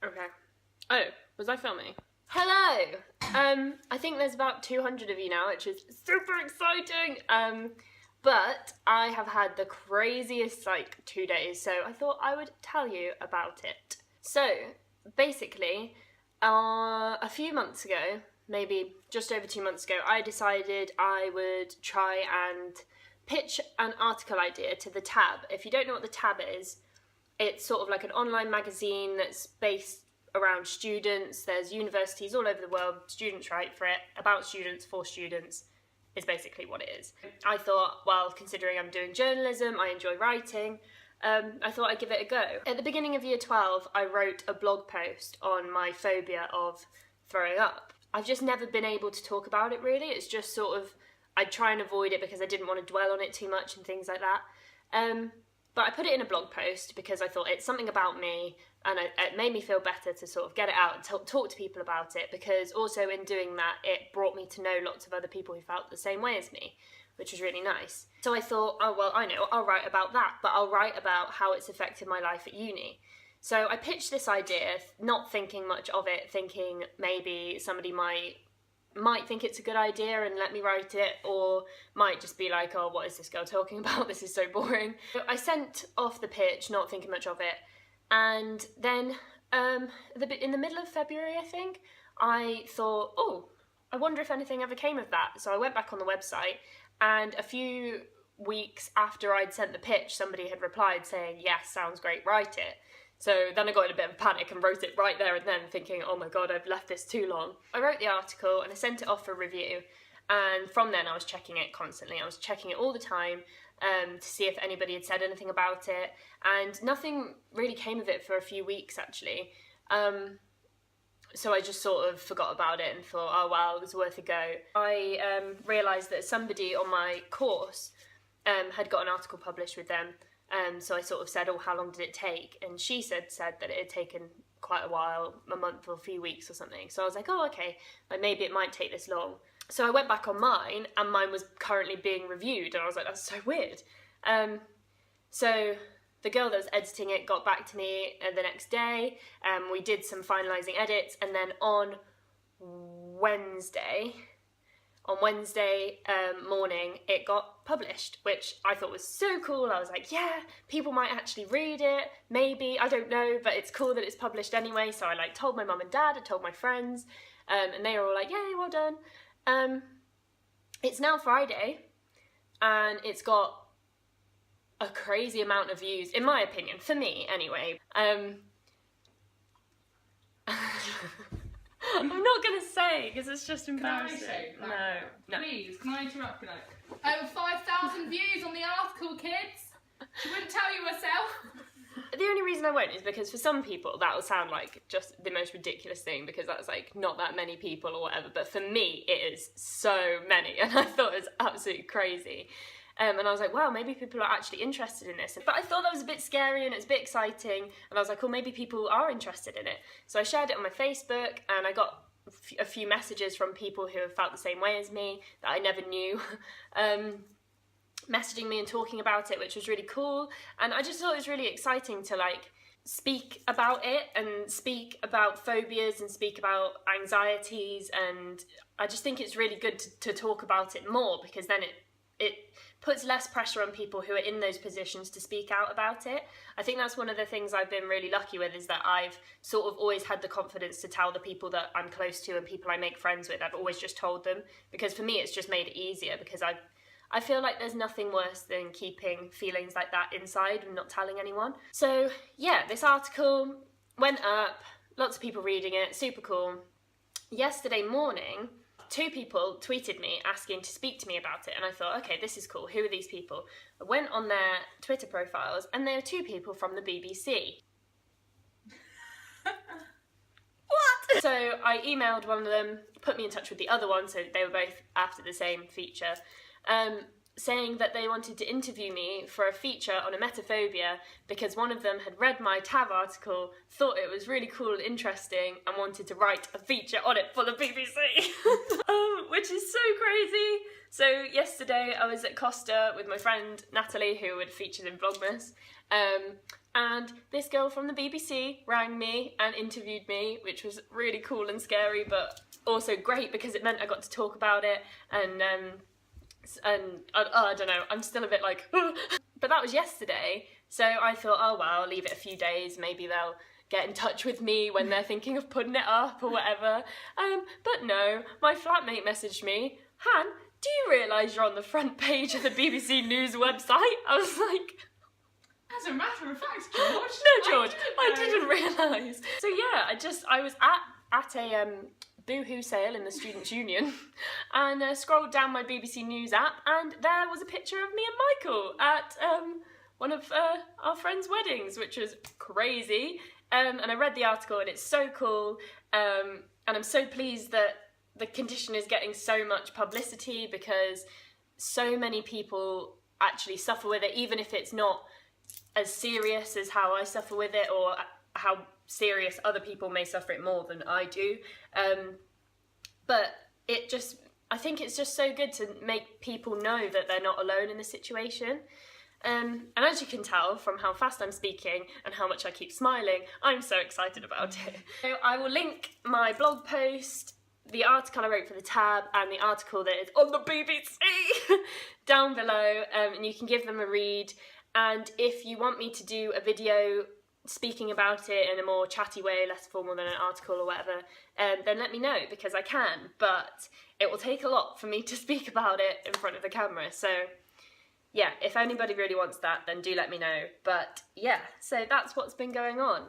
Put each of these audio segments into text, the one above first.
Okay. Oh, was I filming? Hello! I think there's about 200 of you now, which is super exciting! But I have had the craziest, 2 days, so I thought I would tell you about it. So, basically, a few months ago, maybe just over 2 months ago, I decided I would try and pitch an article idea to The Tab. If you don't know what The Tab is, it's sort of like an online magazine that's based around students. There's universities all over the world, students write for it, about students, for students, is basically what it is. I thought, well, considering I'm doing journalism, I enjoy writing, I thought I'd give it a go. At the beginning of year 12, I wrote a blog post on my phobia of throwing up. I've just never been able to talk about it really. It's just sort of, I try and avoid it because I didn't want to dwell on it too much and things like that. But I put it in a blog post because I thought it's something about me, and it made me feel better to sort of get it out and talk to people about it, because also in doing that it brought me to know lots of other people who felt the same way as me, which was really nice. So I thought, oh well, I know, I'll write about that, but I'll write about how it's affected my life at uni. So I pitched this idea, not thinking much of it, thinking maybe somebody might think it's a good idea and let me write it, or might just be like, oh, what is this girl talking about? This is so boring. So I sent off the pitch, not thinking much of it, and then in the middle of February, I think, I thought, oh, I wonder if anything ever came of that. So I went back on the website, and a few weeks after I'd sent the pitch, somebody had replied saying, yes, sounds great, write it. So then I got in a bit of a panic and wrote it right there and then, thinking, oh my god, I've left this too long. I wrote the article and I sent it off for review, and from then I was checking it constantly. I was checking it all the time to see if anybody had said anything about it, and nothing really came of it for a few weeks actually. So I just sort of forgot about it and thought, oh well, it was worth a go. I realised that somebody on my course had got an article published with them. So I sort of said, oh, how long did it take? And she said that it had taken quite a while, a month or a few weeks or something. So I was like, oh, okay, like maybe it might take this long. So I went back on mine, and mine was currently being reviewed, and I was like, that's so weird. So the girl that was editing it got back to me the next day, we did some finalising edits, and then on Wednesday morning it got published, which I thought was so cool. I was like, yeah, people might actually read it, maybe, I don't know, but it's cool that it's published anyway. So I told my mum and dad, I told my friends, and they were all like, yay, well done. It's now Friday, and it's got a crazy amount of views, in my opinion, for me anyway. I'm not going to say, because it's just embarrassing. Can I say, no. Please, can I interrupt you? Over 5,000 views on the article, kids! She wouldn't tell you herself. The only reason I won't is because for some people that will sound like just the most ridiculous thing, because that's not that many people or whatever, but for me it is so many, and I thought it was absolutely crazy. And I was like, wow, maybe people are actually interested in this. But I thought that was a bit scary and it's a bit exciting. And I was like, well, maybe people are interested in it. So I shared it on my Facebook, and I got a few messages from people who have felt the same way as me that I never knew, messaging me and talking about it, which was really cool. And I just thought it was really exciting to speak about it and speak about phobias and speak about anxieties. And I just think it's really good to talk about it more, because then it puts less pressure on people who are in those positions to speak out about it. I think that's one of the things I've been really lucky with, is that I've sort of always had the confidence to tell the people that I'm close to and people I make friends with. I've always just told them, because for me it's just made it easier, because I feel like there's nothing worse than keeping feelings like that inside and not telling anyone. So yeah, this article went up, lots of people reading it, super cool. Yesterday morning, 2 people tweeted me asking to speak to me about it, and I thought, okay, this is cool. Who are these people? I went on their Twitter profiles, and they were 2 people from the BBC. What? So I emailed one of them, put me in touch with the other one, so they were both after the same feature, saying that they wanted to interview me for a feature on Emetophobia, because one of them had read my Tab article, thought it was really cool and interesting, and wanted to write a feature on it for the BBC. Which is so crazy. So yesterday I was at Costa with my friend Natalie, who had featured in Vlogmas, and this girl from the BBC rang me and interviewed me, which was really cool and scary, but also great because it meant I got to talk about it, and I don't know, I'm still a bit like, but that was yesterday, so I thought, oh well, I'll leave it a few days, maybe they'll get in touch with me when they're thinking of putting it up or whatever. But no, my flatmate messaged me, Han, do you realise you're on the front page of the BBC News website? I was like, as a matter of fact, George. No, George, I didn't realise. So yeah, I was at a boohoo sale in the Students' Union and scrolled down my BBC News app, and there was a picture of me and Michael at one of our friends' weddings, which was crazy. And I read the article and it's so cool, and I'm so pleased that the condition is getting so much publicity because so many people actually suffer with it, even if it's not as serious as how I suffer with it, or how serious other people may suffer it more than I do. But I think it's just so good to make people know that they're not alone in the situation. And as you can tell from how fast I'm speaking and how much I keep smiling, I'm so excited about it. So I will link my blog post, the article I wrote for the tab, and the article that is on the BBC down below, and you can give them a read. And if you want me to do a video speaking about it in a more chatty way, less formal than an article or whatever, then let me know, because I can, but it will take a lot for me to speak about it in front of the camera. So yeah, if anybody really wants that, then do let me know. But yeah, so that's what's been going on.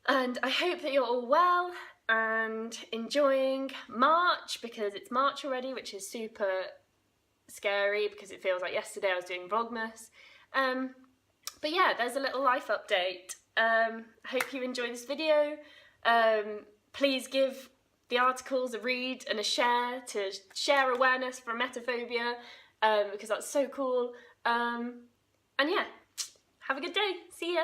And I hope that you're all well and enjoying March, because it's March already, which is super scary because it feels like yesterday I was doing Vlogmas. But yeah, there's a little life update. I hope you enjoy this video. Please give the articles a read and a share to share awareness for emetophobia, because that's so cool. And yeah, have a good day. See ya.